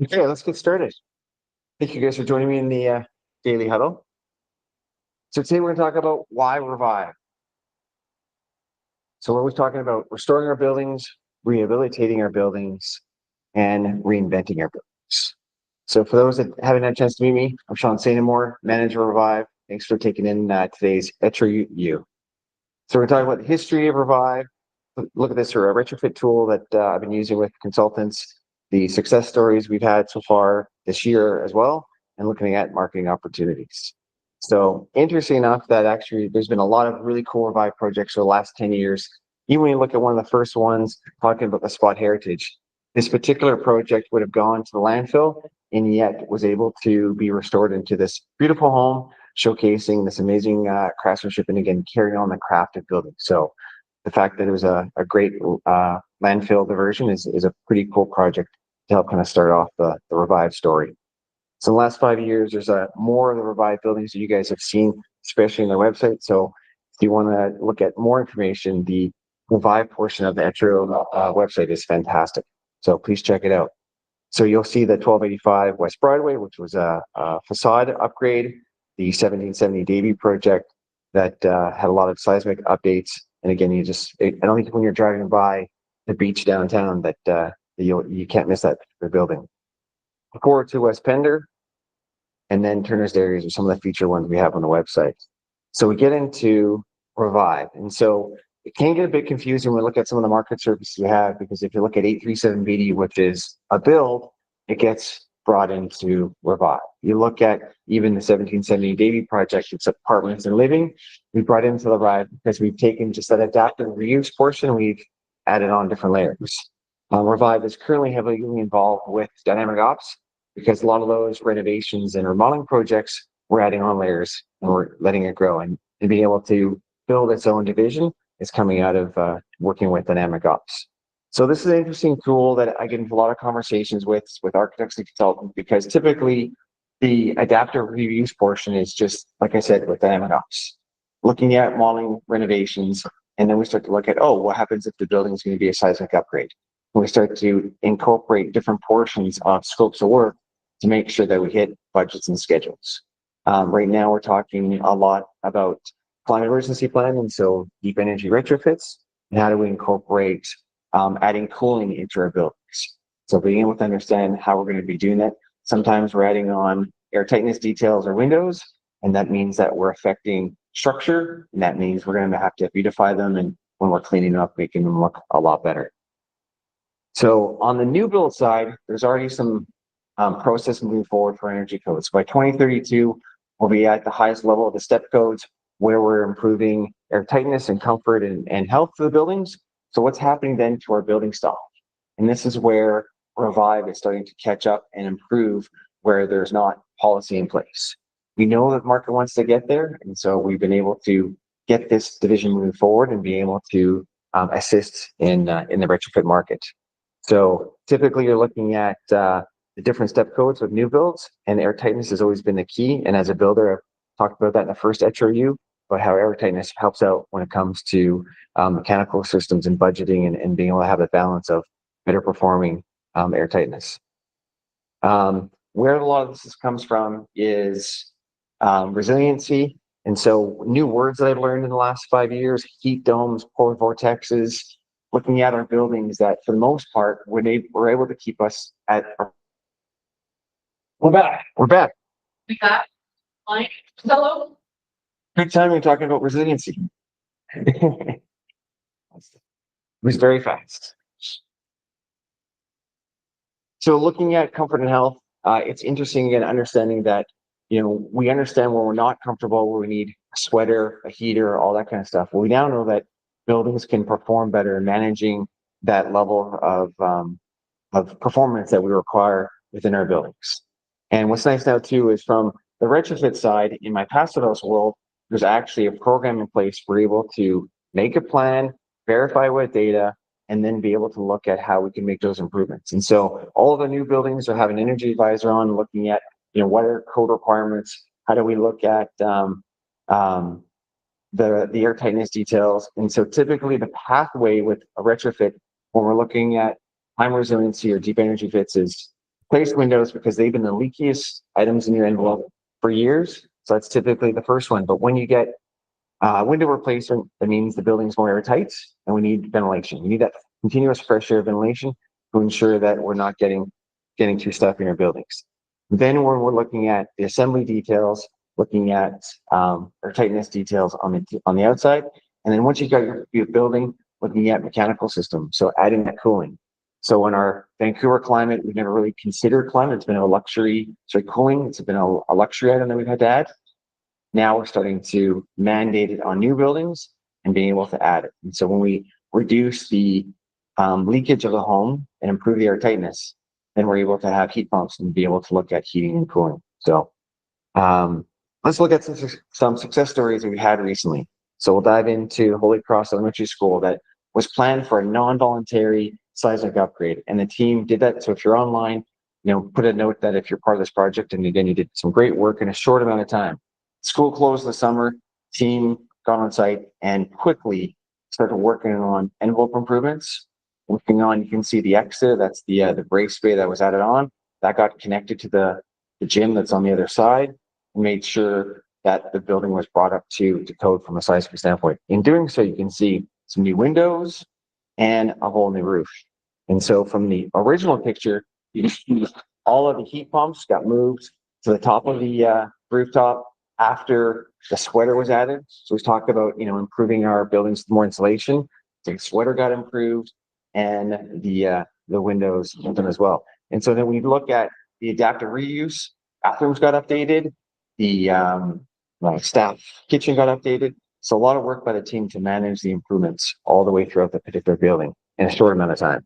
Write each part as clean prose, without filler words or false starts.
Okay, let's get started. Thank you guys for joining me in the daily huddle. So today we're going to talk about why revive. So we're always talking about restoring our buildings, rehabilitating our buildings, and reinventing our buildings. So for those that haven't had a chance to meet me, I'm Sean Sainamore, manager of Revive. Thanks for taking in today's Etro U. So we're talking about the history of Revive. Look at this for a retrofit tool that I've been using with consultants, the success stories we've had so far this year as well, and looking at marketing opportunities. So interesting enough that actually there's been a lot of really cool Revive projects for the last 10 years. Even when you look at one of the first ones talking about the spot heritage, this particular project would have gone to the landfill and yet was able to be restored into this beautiful home, showcasing this amazing craftsmanship and again, carrying on the craft of building. So the fact that it was a great landfill diversion is a pretty cool project to help kind of start off the Revive story. So in the last 5 years, there's more of the Revive buildings that you guys have seen, especially on their website. So if you want to look at more information, the Revive portion of the Etro website is fantastic. So please check it out. So you'll see the 1285 West Broadway, which was a facade upgrade, the 1770 Davie project that had a lot of seismic updates. And again, I don't think when you're driving by the beach downtown that you can't miss that particular building. 402 West Pender, and then Turner's Dairies are some of the feature ones we have on the website. So we get into Revive. And so it can get a bit confusing when we look at some of the market services we have, because if you look at 837BD, which is a build, it gets brought into Revive. You look at even the 1770 Davie project, it's apartments and living, we brought into the Revive because we've taken just that adaptive reuse portion, we've added on different layers. Revive is currently heavily involved with dynamic ops because a lot of those renovations and remodeling projects, we're adding on layers and we're letting it grow, and being able to build its own division is coming out of working with dynamic ops. So this is an interesting tool that I get into a lot of conversations with architects and consultants, because typically the adaptive reuse portion is just, like I said, with dynamic ops, looking at modeling renovations, and then we start to look at, oh, what happens if the building is going to be a seismic upgrade? And we start to incorporate different portions of scopes of work to make sure that we hit budgets and schedules. Right now, we're talking a lot about climate emergency plan, and so deep energy retrofits, and how do we incorporate adding cooling into our buildings. So being able to understand how we're going to be doing that. Sometimes we're adding on air tightness details or windows, and that means that we're affecting structure, and that means we're going to have to beautify them, and when we're cleaning up, making them look a lot better. So on the new build side, there's already some process moving forward for energy codes. By 2032, we'll be at the highest level of the step codes, where we're improving air tightness and comfort and health for the buildings. So what's happening then to our building stock? And this is where Revive is starting to catch up and improve where there's not policy in place. We know that the market wants to get there, and so we've been able to get this division moving forward and be able to assist in the retrofit market. So typically you're looking at the different step codes with new builds, and air tightness has always been the key. And as a builder, I've talked about that in the first Etro U, but how air tightness helps out when it comes to mechanical systems and budgeting, and being able to have a balance of better performing air tightness. Where a lot of this comes from is resiliency. And so new words that I've learned in the last 5 years: heat domes, polar vortexes, looking at our buildings that for the most part, we're able to keep us at. We're back. We're back. We got like hello. Good timing talking about resiliency. It was very fast. So looking at comfort and health, it's interesting again, understanding that, we understand where we're not comfortable, where we need a sweater, a heater, all that kind of stuff. Well, we now know that buildings can perform better in managing that level of performance that we require within our buildings. And what's nice now too is from the retrofit side, in my passive house world, there's actually a program in place. We're able to make a plan, verify with data, and then be able to look at how we can make those improvements. And so all of the new buildings are having an energy advisor on, looking at, what are code requirements? How do we look at the air tightness details? And so typically the pathway with a retrofit, when we're looking at climate resiliency or deep energy fits, is replace windows because they've been the leakiest items in your envelope for years. So that's typically the first one. But when you get window replacement, that means the building's more airtight and we need ventilation. We need that continuous fresh air ventilation to ensure that we're not getting too stuck in our buildings. Then when we're looking at the assembly details, looking at or tightness details on the outside, and then once you've got your building, looking at mechanical systems, so adding that cooling. So in our Vancouver climate, we've never really considered climate. It's been a luxury, cooling. It's been a luxury item that we've had to add. Now we're starting to mandate it on new buildings and being able to add it. And so when we reduce the leakage of the home and improve the air tightness, then we're able to have heat pumps and be able to look at heating and cooling. So let's look at some success stories that we had recently. So we'll dive into Holy Cross Elementary School that was planned for a non-voluntary seismic upgrade. And the team did that. So if you're online, put a note that if you're part of this project, and again, you did some great work in a short amount of time. School closed in the summer, team got on site and quickly started working on envelope improvements. Working on, you can see the exit, that's the brace bay that was added on. That got connected to the gym that's on the other side and made sure that the building was brought up to code from a seismic standpoint. In doing so, you can see some new windows and a whole new roof. And so from the original picture, you can see all of the heat pumps got moved to the top of the rooftop after the sweater was added. So we talked about, improving our buildings with more insulation. The sweater got improved and the windows done as well. And so then we look at the adaptive reuse, bathrooms got updated, the staff kitchen got updated. So a lot of work by the team to manage the improvements all the way throughout the particular building in a short amount of time.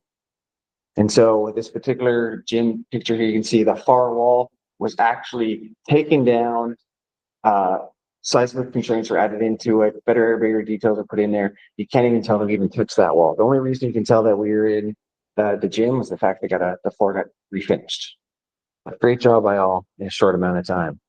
And so this particular gym picture here, you can see the far wall was actually taken down. Seismic constraints are added into it. Better air barrier details are put in there. You can't even tell they even touched that wall. The only reason you can tell that we were in the gym was the fact that the floor got refinished. A great job by all in a short amount of time.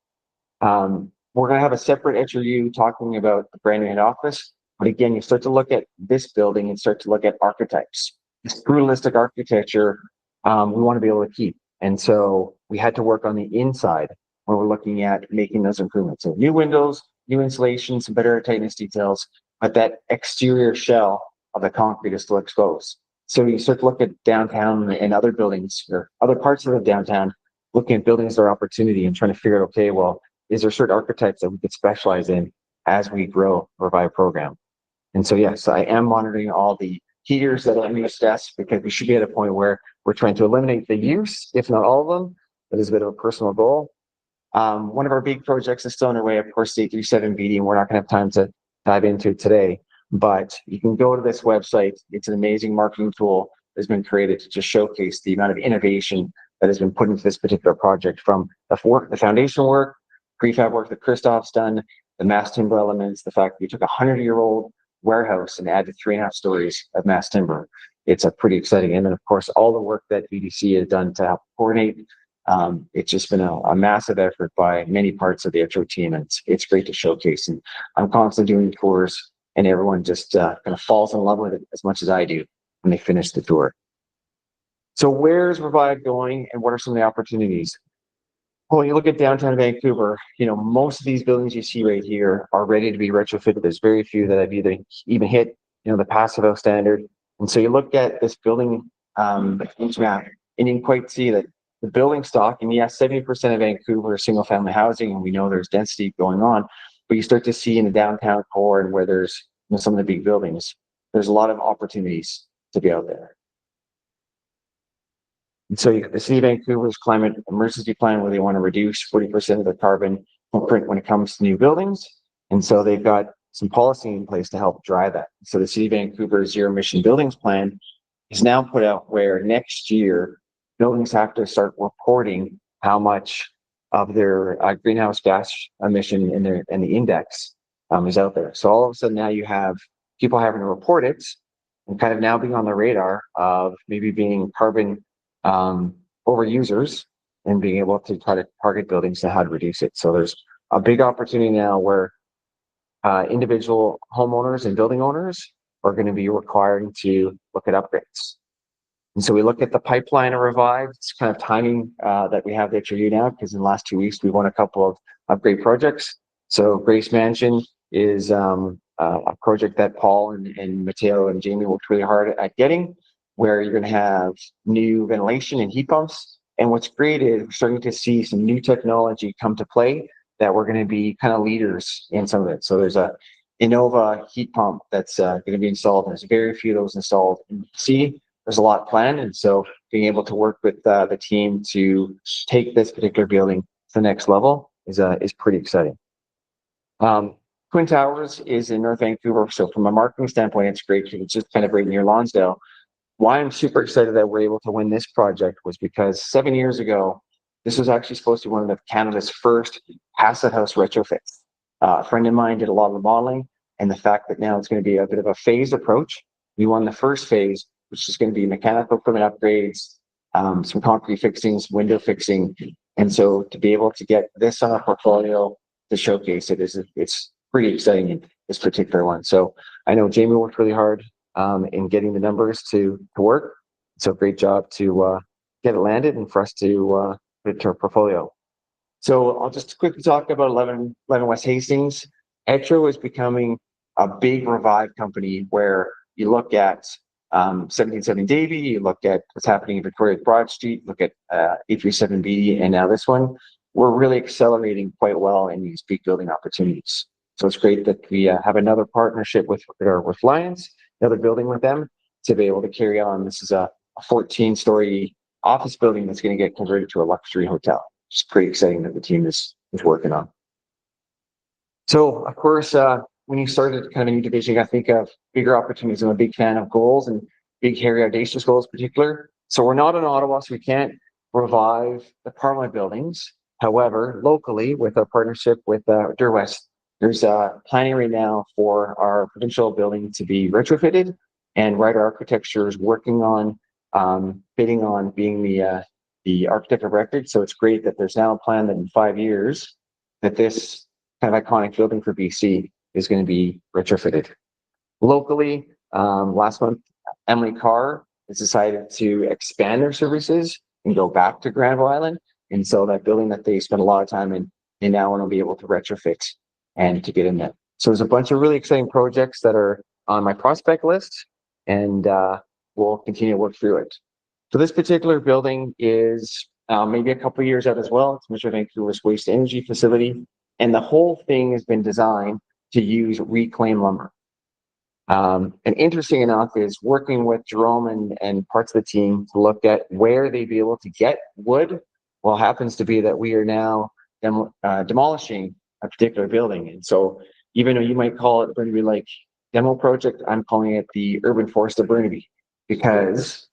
We're going to have a separate Etro U talking about the brand new head office. But again, you start to look at this building and start to look at archetypes. This brutalistic architecture we want to be able to keep. And so we had to work on the inside when we're looking at making those improvements. So new windows, new insulation, some better tightness details, but that exterior shell of the concrete is still exposed. So you start to look at downtown and other buildings or other parts of the downtown, looking at buildings that are opportunity and trying to figure out, okay, well, is there certain archetypes that we could specialize in as we grow our Revive program? And so, yes, I am monitoring all the heaters that are in use desks because we should be at a point where we're trying to eliminate the use, if not all of them. That is a bit of a personal goal. One of our big projects is still underway, of course, the 37 BD, and we're not going to have time to dive into it today, but you can go to this website. It's an amazing marketing tool that's been created to just showcase the amount of innovation that has been put into this particular project, from the foundation work, prefab work that Christoph's done, the mass timber elements, the fact that we took a 100-year-old warehouse and added 3.5 stories of mass timber. It's a pretty exciting. And then, of course, all the work that BDC has done to help coordinate. It's just been a massive effort by many parts of the Etro team, and it's great to showcase. And I'm constantly doing tours, and everyone just kind of falls in love with it as much as I do when they finish the tour. So where's Revive going, and what are some of the opportunities? Well, when you look at downtown Vancouver, most of these buildings you see right here are ready to be retrofitted. There's very few that have even hit, the Passive House standard. And so you look at this building each map, and you can quite see that the building stock, and yes, 70% of Vancouver is single family housing, and we know there's density going on, but you start to see in the downtown core and where there's some of the big buildings, there's a lot of opportunities to be out there. And so you got the City of Vancouver's climate emergency plan, where they want to reduce 40% of the carbon footprint when it comes to new buildings. And so they've got some policy in place to help drive that. So the City of Vancouver's zero emission buildings plan is now put out where next year buildings have to start reporting how much of their greenhouse gas emission in the index is out there. So all of a sudden now you have people having to report it and kind of now being on the radar of maybe being carbon overusers and being able to try to target buildings to how to reduce it. So there's a big opportunity now where individual homeowners and building owners are going to be requiring to look at upgrades. And so we look at the pipeline of Revive. It's kind of timing that we have the Etro U now, because in the last 2 weeks, we won a couple of upgrade projects. So Grace Mansion is a project that Paul and Mateo and Jamie worked really hard at getting, where you're going to have new ventilation and heat pumps. And what's great is we're starting to see some new technology come to play that we're going to be kind of leaders in some of it. So there's a Innova heat pump that's going to be installed. There's very few of those installed in BC. There's a lot planned, and so being able to work with the team to take this particular building to the next level is pretty exciting. Twin Towers is in North Vancouver, so from a marketing standpoint, it's great because it's just kind of right near Lonsdale. Why I'm super excited that we're able to win this project was because 7 years ago, this was actually supposed to be one of Canada's first passive house retrofits. A friend of mine did a lot of the modeling, and the fact that now it's going to be a bit of a phased approach. We won the first phase, which is going to be mechanical equipment upgrades, some concrete fixings, window fixing. And so to be able to get this on our portfolio to showcase it it's pretty exciting in this particular one. So I know Jamie worked really hard in getting the numbers to work. So great job to get it landed and for us to put it to our portfolio. So I'll just quickly talk about 11 West Hastings. Etro is becoming a big Revive company where you look at 1770 Davie, you look at what's happening in Victoria Broad Street, look at E37B, and now this one. We're really accelerating quite well in these big building opportunities. So it's great that we have another partnership with Lions, another building with them to be able to carry on. This is a 14-story office building that's going to get converted to a luxury hotel. It's pretty exciting that the team is working on. So, of course, when you started kind of a new division, you got to think of bigger opportunities. I'm a big fan of goals and big, hairy, audacious goals in particular. So we're not in Ottawa, so we can't revive the Parliament buildings. However, locally, with our partnership with Durwest, there's planning right now for our provincial building to be retrofitted, and Ryder Architecture is working on bidding on being the architect of record. So it's great that there's now a plan that in 5 years that this kind of iconic building for BC is going to be retrofitted. Locally, last month, Emily Carr has decided to expand their services and go back to Granville Island. And so that building that they spent a lot of time in, they now want to be able to retrofit and to get in there. So there's a bunch of really exciting projects that are on my prospect list, and we'll continue to work through it. So this particular building is maybe a couple of years out as well. It's Metro Vancouver's waste energy facility, and the whole thing has been designed to use reclaimed lumber. And interesting enough is working with Jerome and parts of the team to look at where they'd be able to get wood. Well, happens to be that we are now demolishing a particular building. And so even though you might call it Burnaby Lake Demo Project, I'm calling it the Urban Forest of Burnaby, because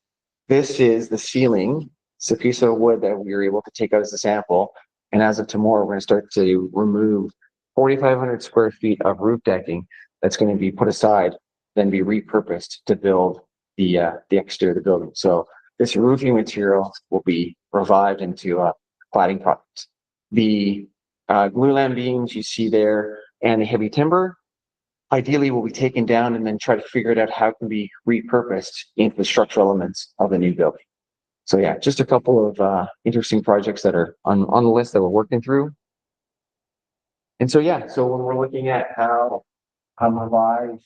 this is the ceiling. It's a piece of wood that we were able to take out as a sample. And as of tomorrow, we're going to start to remove 4,500 square feet of roof decking that's going to be put aside, then be repurposed to build the exterior of the building. So this roofing material will be revived into cladding products. The glulam beams you see there and the heavy timber ideally will be taken down and then try to figure it out how it can be repurposed into the structural elements of the new building. So yeah, just a couple of interesting projects that are on the list that we're working through. And so yeah, so when we're looking at how Revive,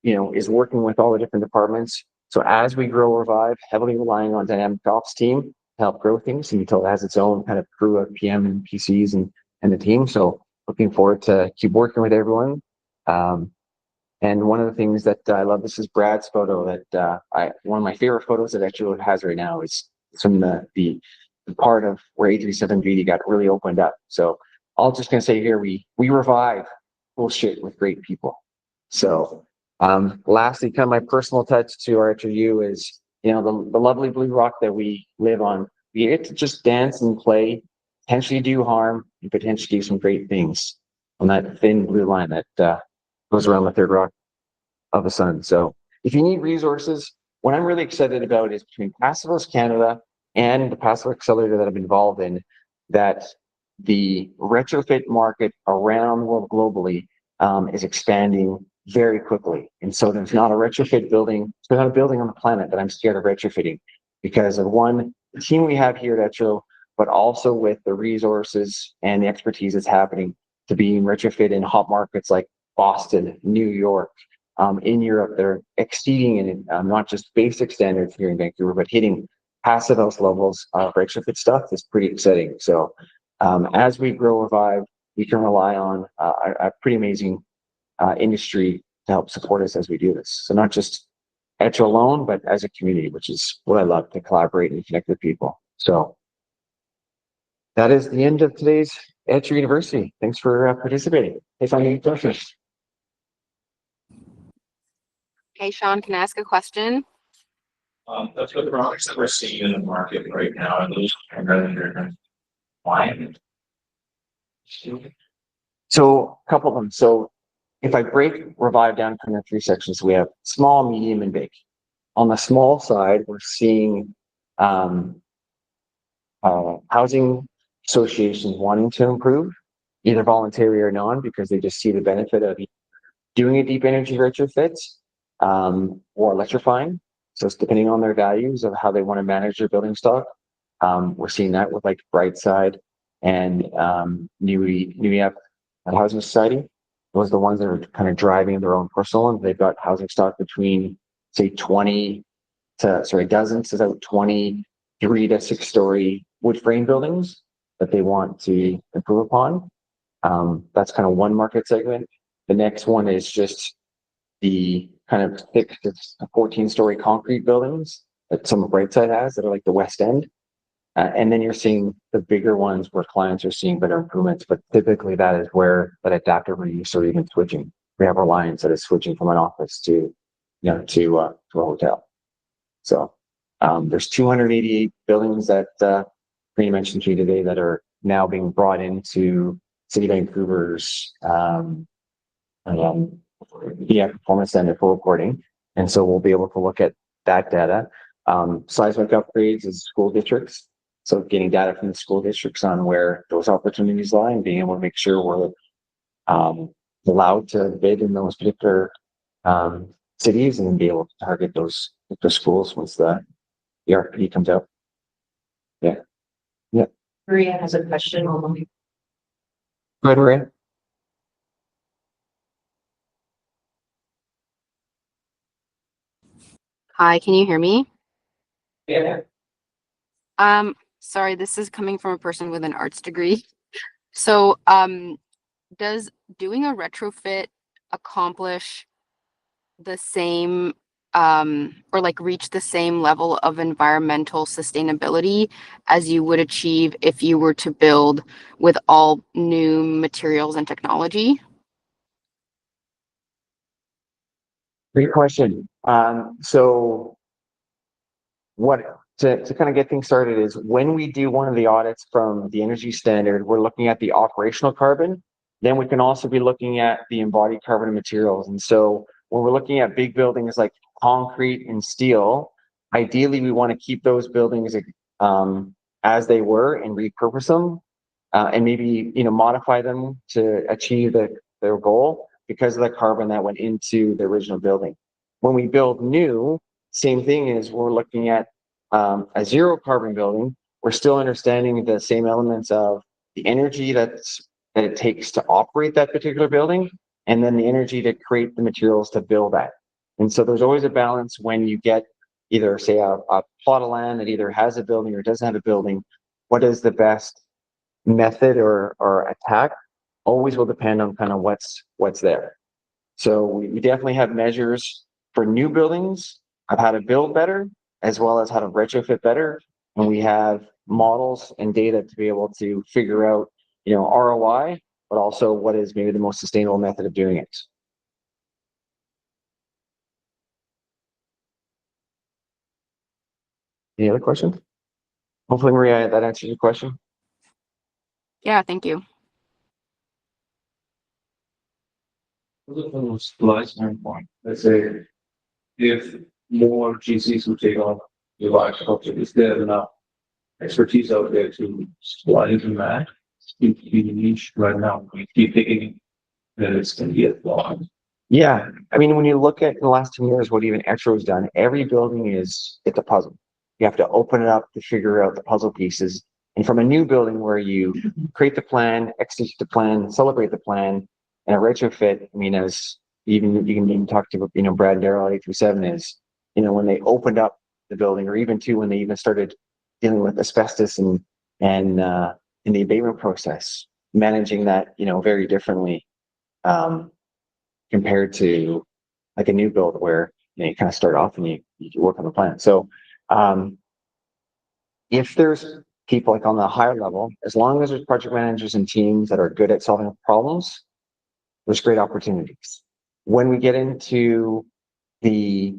is working with all the different departments. So as we grow Revive, heavily relying on Dynamic Ops team to help grow things, and until it has its own kind of crew of PM and PCs and the team. So looking forward to keep working with everyone. And one of the things that I love, this is Brad's photo that one of my favorite photos that actually has right now is from the part of where A37BD got really opened up. So I'm just going to say here, we revive bullshit with great people. So lastly, kind of my personal touch to our Etro U is, the lovely blue rock that we live on. We get to just dance and play, potentially do harm, and potentially do some great things on that thin blue line that goes around the third rock of the sun. So if you need resources, what I'm really excited about is between Passivos Canada and the Passive Accelerator that I'm involved in, that the retrofit market around the world globally is expanding very quickly. And so there's not a retrofit building, there's not a building on the planet that I'm scared of retrofitting. because of one, the team we have here at Etro, but also with the resources and the expertise that's happening to be retrofit in hot markets like Boston, New York, in Europe. They're exceeding in not just basic standards here in Vancouver, but hitting past those levels of retrofit stuff is pretty exciting. So as we grow Revive, we can rely on a pretty amazing industry to help support us as we do this. So not just Etro alone, but as a community, which is what I love, to collaborate and connect with people. So that is the end of today's Etro University. Thanks for participating. If I any questions. Hey, Sean, can I ask a question? That's what the products that we're seeing in the market right now, and those primarily driven why. So a couple of them. So if I break Revive down into three sections, we have small, medium, and big. On the small side, we're seeing housing associations wanting to improve, either voluntary or non, because they just see the benefit of doing a deep energy retrofit or electrifying. So it's depending on their values of how they want to manage their building stock. We're seeing that with like Brightside and New Housing Society. Those are the ones that are kind of driving their own personal, and they've got housing stock between say 20 to dozens, so 23 to 6-story wood frame buildings that they want to improve upon. That's kind of one market segment. The next one is just the kind of thick 14-story concrete buildings that some of Brightside has that are like the West End. And then you're seeing the bigger ones where clients are seeing better improvements, but typically that is where that adaptive reuse or even switching. We have Reliance that is switching from an office to a hotel. So there's 288 buildings that Rena mentioned to you today that are now being brought into City of Vancouver's performance center for reporting. And so we'll be able to look at that data. Seismic upgrades is school districts. So getting data from the school districts on where those opportunities lie and being able to make sure we're allowed to bid in those particular cities and be able to target those schools once the RFP comes out. Yeah. Maria has a question. Go ahead, Maria. Hi, can you hear me? Yeah. Sorry, this is coming from a person with an arts degree. So, does doing a retrofit accomplish the same, or like reach the same level of environmental sustainability as you would achieve if you were to build with all new materials and technology? Great question. So what to kind of get things started is when we do one of the audits from the energy standard, we're looking at the operational carbon. Then we can also be looking at the embodied carbon materials. And so when we're looking at big buildings like concrete and steel, ideally we want to keep those buildings as they were and repurpose them and maybe modify them to achieve their goal because of the carbon that went into the original building. When we build new, same thing is we're looking at a zero carbon building. We're still understanding the same elements of the energy that it takes to operate that particular building, and then the energy to create the materials to build that. And so there's always a balance when you get either say a plot of land that either has a building or doesn't have a building. What is the best method or attack? Always will depend on kind of what's there. So we definitely have measures for new buildings of how to build better, as well as how to retrofit better. And we have models and data to be able to figure out, ROI, but also what is maybe the most sustainable method of doing it. Any other questions? Hopefully, Maria, that answers your question. Yeah, thank you. From a supply standpoint, let's say if more GCs would take on the agriculture, is there enough expertise out there to supply into that? Seems to be the niche right now. We keep thinking that it's going to get lost. Yeah, I mean, when you look at in the last 10 years, what even Etro has done, every building it's a puzzle. You have to open it up to figure out the puzzle pieces. And from a new building where you create the plan, execute the plan, celebrate the plan, and a retrofit, I mean, as even you can even talk to, Brad and Daryl at 837 is, when they opened up the building, or even too, when they even started dealing with asbestos and in the abatement process, managing that, very differently, compared to like a new build where, you kind of start off and you work on the plan. So, if there's people like on the higher level, as long as there's project managers and teams that are good at solving problems, there's great opportunities. When we get into the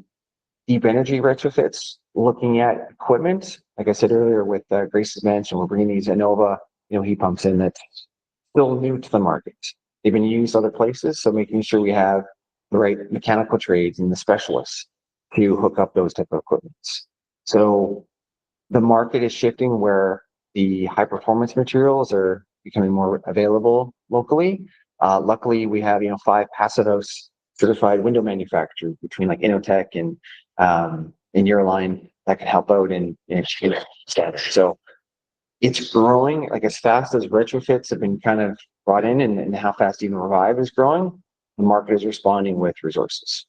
deep energy retrofits, looking at equipment, like I said earlier with Grace's mentioned, we're bringing these Innova, heat pumps in that's still new to the market. They've been used other places, so making sure we have the right mechanical trades and the specialists to hook up those type of equipment. So the market is shifting where the high performance materials are becoming more available locally. Luckily, we have 5 passive house certified window manufacturers between like Innotech and Euroline that can help out in so it's growing like as fast as retrofits have been kind of brought in, and how fast even Revive is growing. The market is responding with resources.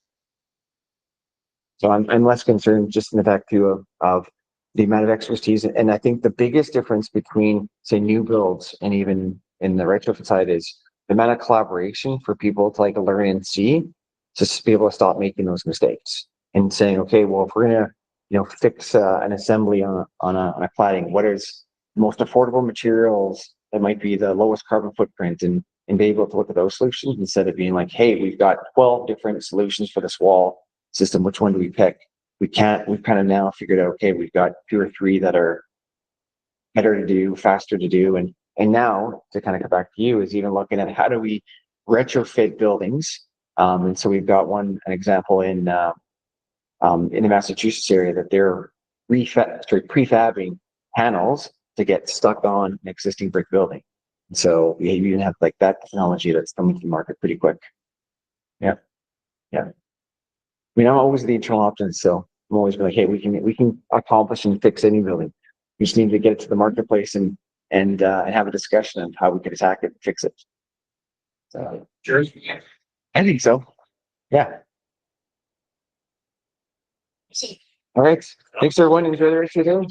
So I'm less concerned just in the fact too of the amount of expertise. And I think the biggest difference between, say, new builds and even in the retrofit side is the amount of collaboration for people to like learn and see, just to be able to stop making those mistakes and saying, okay, well, if we're gonna, fix an assembly on a cladding, what is the most affordable materials that might be the lowest carbon footprint, and be able to look at those solutions instead of being like, hey, we've got 12 different solutions for this wall system. Which one do we pick? We've kind of now figured out, okay, we've got 2 or 3 that are better to do, faster to do. And now to kind of come back to you is even looking at how do we retrofit buildings. And so we've got an example in the Massachusetts area that they're prefabbing panels to get stuck on an existing brick building. And so we even have like that technology that's coming to the market pretty quick. Yeah. I mean, I'm always the internal option, so I'm always like, hey, we can accomplish and fix any building. We just need to get it to the marketplace and have a discussion on how we can attack it and fix it. So, sure. I think so. Yeah. All right. Thanks, everyone. Enjoy the rest of your day.